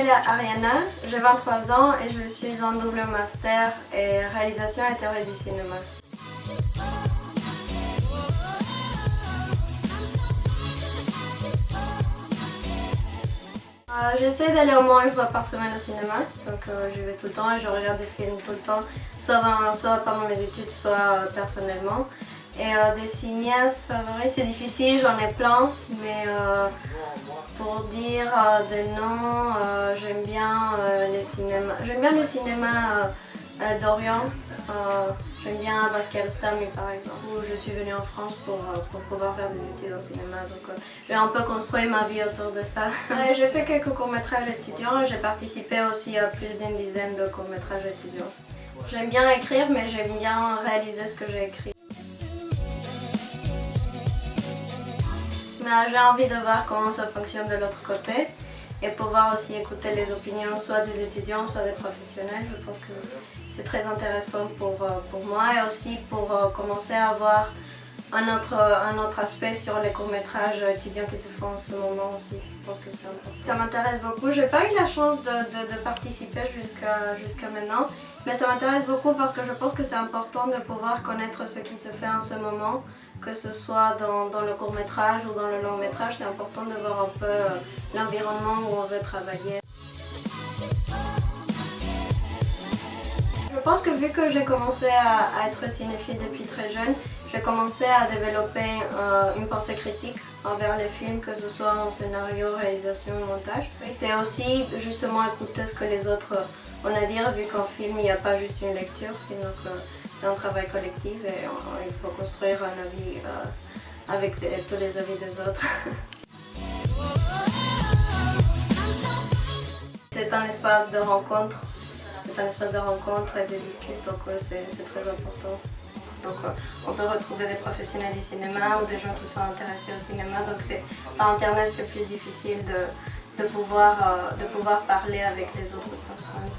m'appelle Ariana, j'ai 23 ans et je suis en double master et réalisation et théorie du cinéma. J'essaie d'aller au moins une fois par semaine au cinéma, donc j'y vais tout le temps et je regarde des films tout le temps, soit pendant mes études, soit personnellement. Et des cinéastes favoris, c'est difficile, j'en ai plein, mais pour dire des noms, j'aime bien le cinéma d'Orient. J'aime bien Abbas Kiarostami par exemple, où je suis venue en France pour pouvoir faire des études en cinéma, donc j'ai un peu construit ma vie autour de ça. J'ai fait quelques courts-métrages étudiants et j'ai participé aussi à plus d'une dizaine de courts-métrages étudiants. J'aime bien écrire, mais j'aime bien réaliser ce que j'ai écrit. J'ai envie de voir comment ça fonctionne de l'autre côté et pouvoir aussi écouter les opinions soit des étudiants, soit des professionnels. Je pense que c'est très intéressant pour moi et aussi pour commencer à avoir un autre aspect sur les courts-métrages étudiants qui se font en ce moment aussi. Je pense que c'est important. Ça m'intéresse beaucoup. J'ai pas eu la chance de participer jusqu'à maintenant, mais ça m'intéresse beaucoup parce que je pense que c'est important de pouvoir connaître ce qui se fait en ce moment, que ce soit dans le court-métrage ou dans le long-métrage. C'est important de voir un peu l'environnement où on veut travailler. Je pense que vu que j'ai commencé à être cinéphile depuis très jeune, j'ai commencé à développer une pensée critique envers les films, que ce soit en scénario, réalisation ou montage. Et aussi justement écouter ce que les autres ont à dire, vu qu'en film il n'y a pas juste une lecture, sinon que c'est un travail collectif et il faut construire un avis avec tous les avis des autres. C'est un espace de rencontre. C'est un espace de rencontre et de discussion, donc c'est très important. Donc on peut retrouver des professionnels du cinéma ou des gens qui sont intéressés au cinéma. Donc par internet c'est plus difficile de pouvoir parler avec les autres personnes.